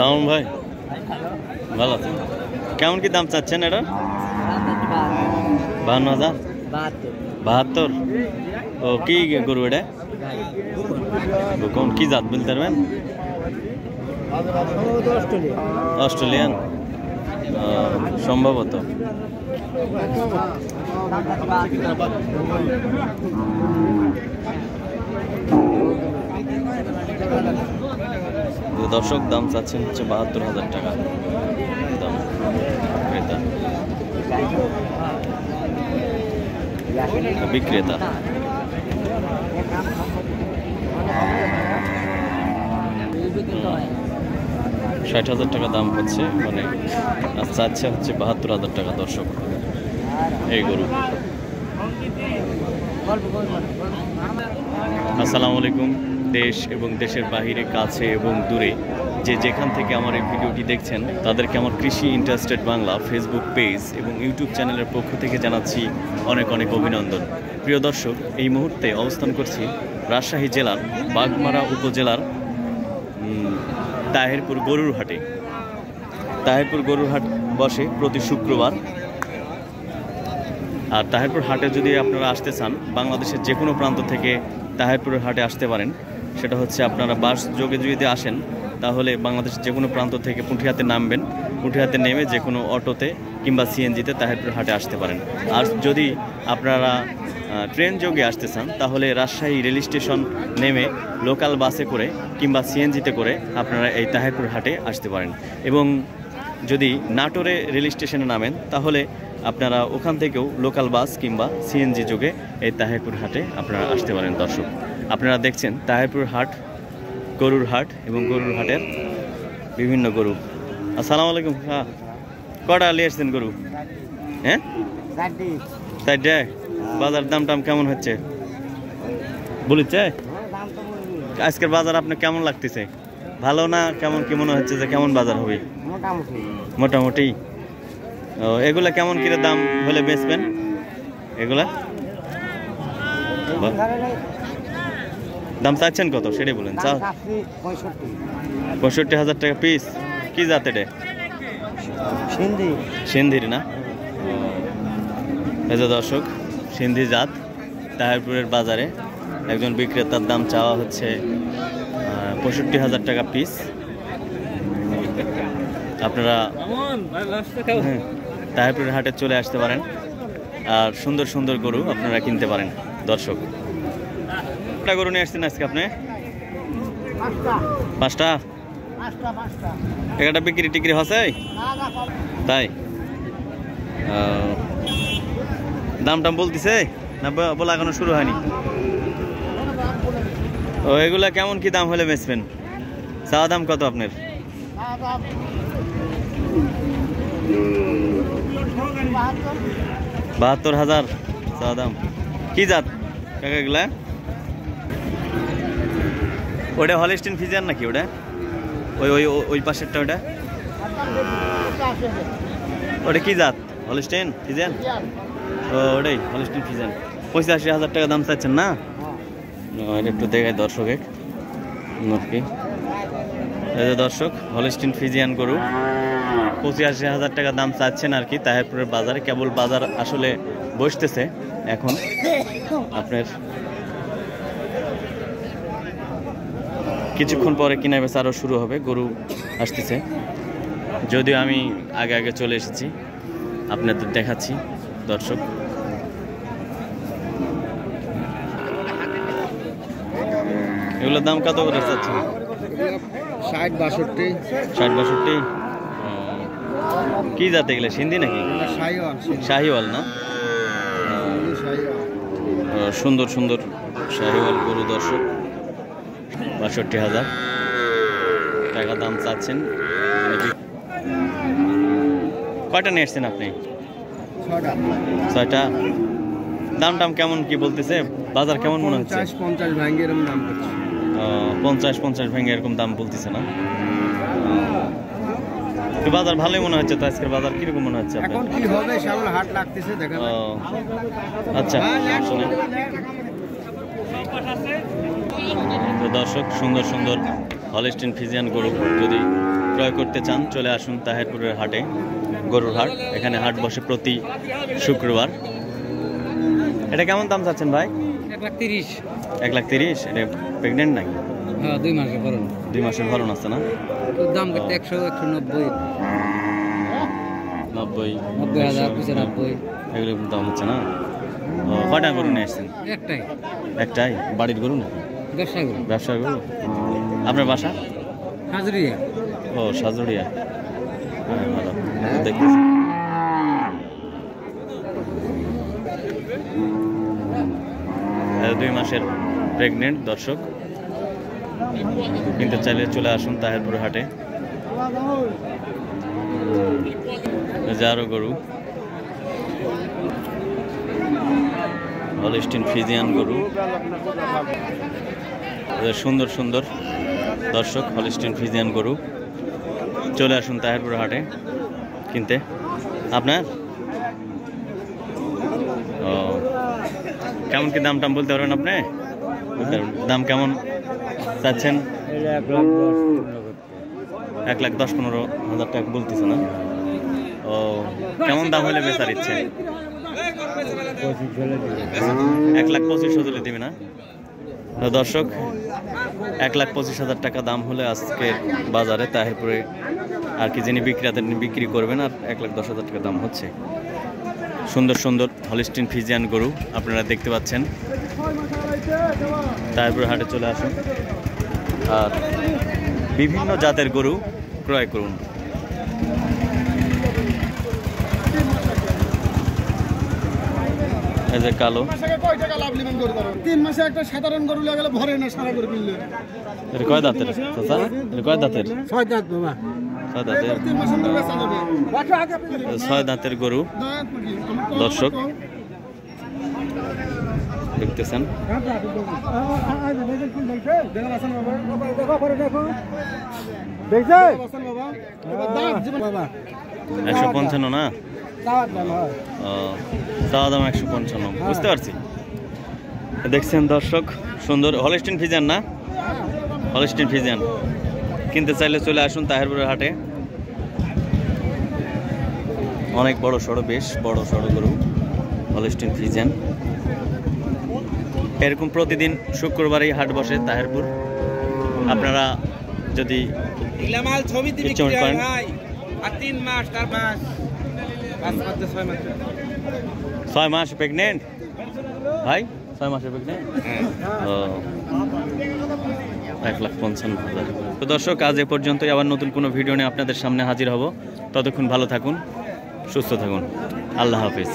সালাম ভাই, ভালো আছেন? কেমন কি দাম চাচ্ছেন এটা? 52,000। 72। ও কি গরু এটা? কোন কি জাত বলতে পারবেন? অস্ট্রেলিয়ান সম্ভবত। দর্শক দাম চাচ্ছেন হচ্ছে 72,000 টাকা দাম ক্রেতা বিক্রেতা। 60,000 টাকা দাম হচ্ছে, মানে চাচ্ছে হচ্ছে 72,000 টাকা। দর্শক এই গরু। আসসালামু আলাইকুম। দেশ এবং দেশের বাহিরে, কাছে এবং দূরে যে যেখান থেকে আমার এই ভিডিওটি দেখছেন তাদেরকে আমার কৃষি ইন্টারেস্টেড বাংলা ফেসবুক পেজ এবং ইউটিউব চ্যানেলের পক্ষ থেকে জানাচ্ছি অনেক অনেক অভিনন্দন। প্রিয় দর্শক, এই মুহূর্তে অবস্থান করছি রাজশাহী জেলার বাঘমারা উপজেলার তাহেরপুর গরুর হাটে। তাহেরপুর গরুর হাট বসে প্রতি শুক্রবার। আর তাহেরপুর হাটে যদি আপনারা আসতে চান, বাংলাদেশের যে কোনো প্রান্ত থেকে তাহেরপুরের হাটে আসতে পারেন। সেটা হচ্ছে আপনারা বাস যোগে যদি আসেন তাহলে বাংলাদেশের যে কোনো প্রান্ত থেকে পুঁঠিহাতে নামবেন, পুঁঠিহাতে নেমে যে কোনো অটোতে কিংবা সিএনজিতে তাহেরপুর হাটে আসতে পারেন। আর যদি আপনারা ট্রেন যোগে আসতে চান তাহলে রাজশাহী রেল স্টেশন নেমে লোকাল বাসে করে কিংবা সিএনজিতে করে আপনারা এই তাহেরপুর হাটে আসতে পারেন। এবং যদি নাটোরে রেল স্টেশনে নামেন তাহলে আপনারা ওখান থেকেও লোকাল বাস কিংবা সিএনজি যোগে এই তাহেরপুর হাটে আপনারা আসতে পারেন। দর্শক, আপনারা দেখছেন তাহেরপুর হাট, গরুর হাট এবং গরুর হাটের বিভিন্ন গরু। আসসালামু আলাইকুম। হ্যাঁ, কটা নিয়ে আসছেন গরু? হ্যাঁ, 4টে। বাজার দাম টাম কেমন হচ্ছে বলেছে? আজকের বাজার আপনার কেমন লাগতেছে? ভালো না কেমন কি মনে হচ্ছে যে কেমন বাজার হবে? মোটামুটি। ও, এগুলা কেমন কিরে দাম হলে বেচবেন? এগুলা দাম চাচ্ছেন কত সেটাই বলেন। 65,000 টাকা পিস। কি জাত এটা? সিন্ধির না? এই যে দর্শক, সিন্ধি জাত তাহেরপুরের বাজারে একজন বিক্রেতার দাম চাওয়া হচ্ছে 65,000 টাকা পিস। আপনারা তাহেরপুরের হাটে চলে আসতে পারেন আর সুন্দর সুন্দর গরু আপনারা কিনতে পারেন। দর্শক, কটা গরু নিয়ে আসছেন আজকে আপনি? 5টা। একটা বিক্রি টিক্রি হচ্ছে তাই? দাম টাম বলতেছে না বলা এখনো শুরু হয়নি? ও, এগুলা কেমন কি দাম হলে বেচবেন? চাওয়া দাম কত আপনার? 72,000 চাওয়া দাম। কি জাত কাকা এগুলা? ওটা হলিস্টিন ফিজিয়ান নাকি? ওটা ওই ওই ওই পাশেরটা ওটা ওটা কি জাত? Holstein Friesian? ও, ওটাই হলিস্টিন ফিজিয়ান। 85,000 টাকা দাম চাচ্ছেন না? একটু দেখায় দর্শক। এই যে দর্শক, হলিস্টিন ফিজিয়ান গরু 85,000 টাকা দাম চাচ্ছেন আর কি তাহেরপুরের বাজারে। কেবল বাজার আসলে বসতেছে এখন। আপনার কিছুক্ষণ পরে কিনা বেচা আরও শুরু হবে, গরু আসতেছে। যদিও আমি আগে আগে চলে এসেছি, আপনাদের দেখাচ্ছি। দর্শক, এগুলোর দাম কত করে চাচ্ছেন? 60-62। 60-62। কি জাত এগুলো? সিন্ধি নাকি? শাহিওয়াল না? সুন্দর সুন্দর শাহিওয়াল গরু। দর্শক, 62,000 টাকা দাম চাচ্ছেন। কয়টা নিয়ে আসছেন আপনি? 6টা। দাম টাম কেমন কি বলতেছে? বাজার কেমন মনে হচ্ছে? 50 ভাঙে এরকম দাম বলছে। 50 ভাঙে এরকম দাম বলতেছে না? বাজার ভালোই মনে হচ্ছে তো। আজকের বাজার কিরকম মনে হচ্ছে? এখন কি হবে, সামনে হাট লাগতেছে দেখেন। আচ্ছা, শুনে তো দর্শক, সুন্দর সুন্দর হলিস্টিন ফিজিয়ান গরু যদি ক্রয় করতে চান চলে আসুন তাহেরপুরের হাটে, গরুর হাট। এখানে হাট বসে প্রতি শুক্রবার। এটা কেমন দাম চাচ্ছেন ভাই? 1,30,000। 1,30,000। এটা প্রেগনেন্ট নাকি? হ্যাঁ, 2 মাসের ভরণ। 2 মাসের ভরণ আছে না? দাম করতে 100, 190, 90, 90,000, 95। এগুলো দাম হচ্ছে না? ও, কয়টা গরু নিয়ে আসছেন? একটাই? বাড়ির গরু না? ব্যবসার গরু। আপনার বাসা? হাজরিয়া। ও, সাজুড়িয়া। হ্যাঁ, ভালো দেখতেছি। এটা 2 মাসের প্রেগনেন্ট দর্শক। কিনতে চাইলে চলে আসুন তাহেরপুর হাটে। আরো গরু, হলস্টিন ফ্রিজিয়ান গরু, সুন্দর সুন্দর দর্শক হলস্টিন ফ্রিজিয়ান গরু। চলে আসুন তাহেরপুর হাটে কিনতে। আপনার ও, কেমন কি দাম টাম বলতে পারবেন আপনি? বলতে পারবেন দাম কেমন চাচ্ছেন? 1,10,15,000 টাকা বলতেছে না? ও, কেমন দাম হলে বেচার ইচ্ছে? 1,25,000 দিবে না? তো দর্শক, 1,25,000 টাকা দাম হলে আজকের বাজারে তাহেরপুরে আর কি যিনি বিক্রি করবেন, আর 1,10,000 টাকা দাম হচ্ছে। সুন্দর সুন্দর হলস্টিন ফ্রিজিয়ান গরু আপনারা দেখতে পাচ্ছেন। তাহেরপুর হাটে চলে আসুন আর বিভিন্ন জাতের গরু ক্রয় করুন। এই যে কালো, 3 মাসে একটা সাধারণ গরু লাগালে ভরে না, সারা গরু কিনলে। এটা কয় দাঁতের চাচা? এটা কয় দাঁতের? 6 দাঁত বাবা। 6 দাঁতের। 3 মাসের মধ্যে বেচা যাবে। 6 দাঁতের গরু দর্শক দেখতেছেন। 155 না? চাওয়া দাম 155, বুঝতে পারছি। দেখছেন দর্শক, সুন্দর হলস্টিন ফ্রিজিয়ান না? হলস্টিন ফ্রিজিয়ান কিনতে চাইলে চলে আসুন তাহেরপুরের হাটে। অনেক বড় সড়ো, বেশ বড় সড়ো গরু হলস্টিন ফ্রিজিয়ান। এরকম প্রতিদিন শুক্রবারই হাট বসে তাহেরপুর। আপনারা যদি ইচ্ছে করেন 6 মাস প্রেগনেন্ট ভাই, 6 মাসের প্রেগনেন্ট। ও, 1,55,000। তো দর্শক, আজ এ পর্যন্তই। আবার নতুন কোনো ভিডিও নিয়ে আপনাদের সামনে হাজির হব। ততক্ষণ ভালো থাকুন, সুস্থ থাকুন। আল্লাহ হাফিজ।